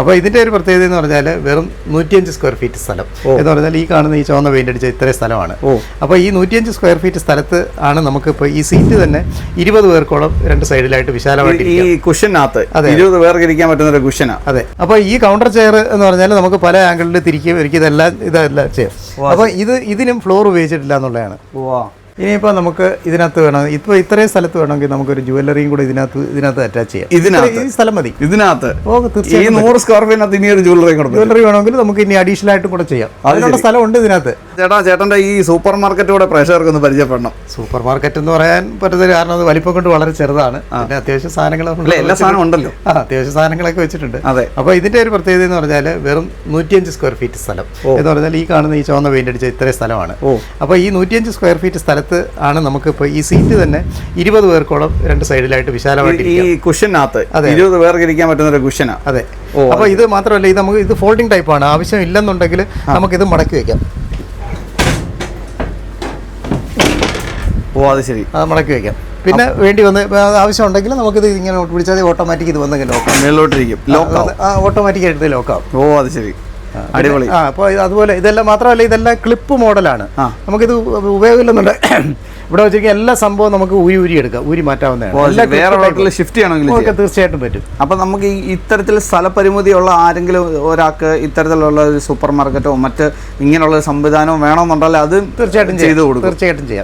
അപ്പോൾ ഇതിൻ്റെ ഒരു പ്രത്യേകത എന്ന് പറഞ്ഞാൽ വെറും 105 സ്ക്വയർ ഫീറ്റ് സ്ഥലം എന്ന് പറഞ്ഞാൽ ഈ കാണുന്ന ഈ ചുവന്ന പെയിന്റ് അടിച്ച ഇത്രയും സ്ഥലമാണ്. അപ്പോൾ ഈ 105 സ്ക്വയർ ഫീറ്റ് സ്ഥലത്ത് ആണ് നമുക്കിപ്പോൾ ഈ സീറ്റ് തന്നെ 20 പേർക്കോളം രണ്ട് സൈഡിലായിട്ട് വിശാലമായിട്ട് ഈ കുഷനകത്ത് 20 പേർക്ക് ഇരിക്കാൻ പറ്റുന്ന ഒരു കുഷനാണ്. അതെ. അപ്പോൾ ഈ കൗണ്ടർ ചെയർ എന്ന് പറഞ്ഞാൽ നമുക്ക് പല ആംഗിളിൽ തിരിക്കുകയും ഒരിക്കലും ഇതെല്ലാം ചെയ്യാം. അപ്പോൾ ഇതിനും ഫ്ലോർ ഉപയോഗിച്ചിട്ടില്ല എന്നുള്ളതാണ്. ഇനിയിപ്പോൾ നമുക്ക് ഇതിനകത്ത് വേണം, ഇപ്പോൾ ഇത്രയും സ്ഥലത്ത് വേണമെങ്കിൽ നമുക്കൊരു ജുവല്ലറിയും കൂടെ ഇതിനകത്ത് അറ്റാച്ച് ചെയ്യാം. ഈ സ്ഥലം മതി ഇതിനകത്ത്. തീർച്ചയായും 100 സ്ക്വയർ ഫീറ്റിനകത്ത് ഇനി ഒരു ജുവല്ലറി വേണമെങ്കിൽ നമുക്ക് ഇനി അഡീഷണൽ ആയിട്ടും കൂടെ ചെയ്യാം. അതിനുള്ള സ്ഥലമുണ്ട് ഇതിനകത്ത്. ചേട്ടൻ്റെ ഈ സൂപ്പർ മാർക്കറ്റ് കൂടെ പ്രേക്ഷകർക്ക് ഒന്ന് പരിചയപ്പെടണം. സൂപ്പർ മാർക്കറ്റ് എന്ന് പറയാൻ പറ്റുന്നത് കാരണം അത് വലിപ്പം കൊണ്ട് വളരെ ചെറുതാണ്. പിന്നെ അത്യാവശ്യം സാധനങ്ങൾ എല്ലാ സാധനം ഉണ്ടല്ലോ. അത്യാവശ്യം സാധനങ്ങളൊക്കെ വെച്ചിട്ടുണ്ട്. അതെ. അപ്പോൾ ഇതിന്റെ ഒരു പ്രത്യേകത എന്ന് പറഞ്ഞാൽ വെറും 105 സ്ക്വയർ ഫീറ്റ് സ്ഥലം എന്ന് പറഞ്ഞാൽ ഈ കാണുന്ന ഈ ചുവന്ന പെയിന്റ് അടിച്ച ഇത്രയും സ്ഥലമാണ്. അപ്പോൾ ഈ 105 സ്ക്വയർ ഫീറ്റ് സ്ഥലത്ത് ആണ് നമുക്കിപ്പോൾ ഈ സീറ്റ് തന്നെ 20 പേർക്കോളം രണ്ട് സൈഡിലായിട്ട് വിശാലമായിട്ട് ഈ കുഷനകത്ത് 20 പേർക്ക് ഇരിക്കാൻ പറ്റുന്ന ഒരു കുഷനാണ്. അതെ. അപ്പോൾ ഇത് മാത്രമല്ല, ഇത് ഫോൾഡിംഗ് ടൈപ്പാണ്. ആവശ്യം ഇല്ലെന്നുണ്ടെങ്കിൽ നമുക്കിത് മടക്കി വെക്കാം. അത് ശരി, അത് മടക്കി വെക്കാം. പിന്നെ വേണ്ടി വന്ന് ആവശ്യം ഉണ്ടെങ്കിൽ നമുക്കിത് ഇങ്ങനെ പിടിച്ചാൽ ഓട്ടോമാറ്റിക് ഇത് വന്ന് ഓട്ടോമാറ്റിക് ആയിട്ട് ലോക്കാവും. അത് ശരി, അടിപൊളി. അപ്പോൾ അതുപോലെ ഇതെല്ലാം മാത്രമല്ല, ഇതെല്ലാം ക്ലിപ്പ് മോഡലാണ്. നമുക്കിത് ഉപയോഗമില്ലെന്നുണ്ട് ഇവിടെ വെച്ചിരിക്കുന്ന എല്ലാ സംഭവം നമുക്ക് ഊരി എടുക്കാം, ഊരി മാറ്റാവുന്നതാണ്. ഷിഫ്റ്റ് ചെയ്യണമെങ്കിൽ തീർച്ചയായിട്ടും പറ്റും. അപ്പം നമുക്ക് ഇത്തരത്തിൽ സ്ഥലപരിമിതിയുള്ള ആരെങ്കിലും ഒരാൾക്ക് ഇത്തരത്തിലുള്ള ഒരു സൂപ്പർ മാർക്കറ്റോ മറ്റ് ഇങ്ങനെയുള്ള സംവിധാനവും വേണമെന്നുണ്ടെങ്കിൽ അത് തീർച്ചയായിട്ടും ചെയ്തു കൊടുക്കും. തീർച്ചയായിട്ടും ചെയ്യാം.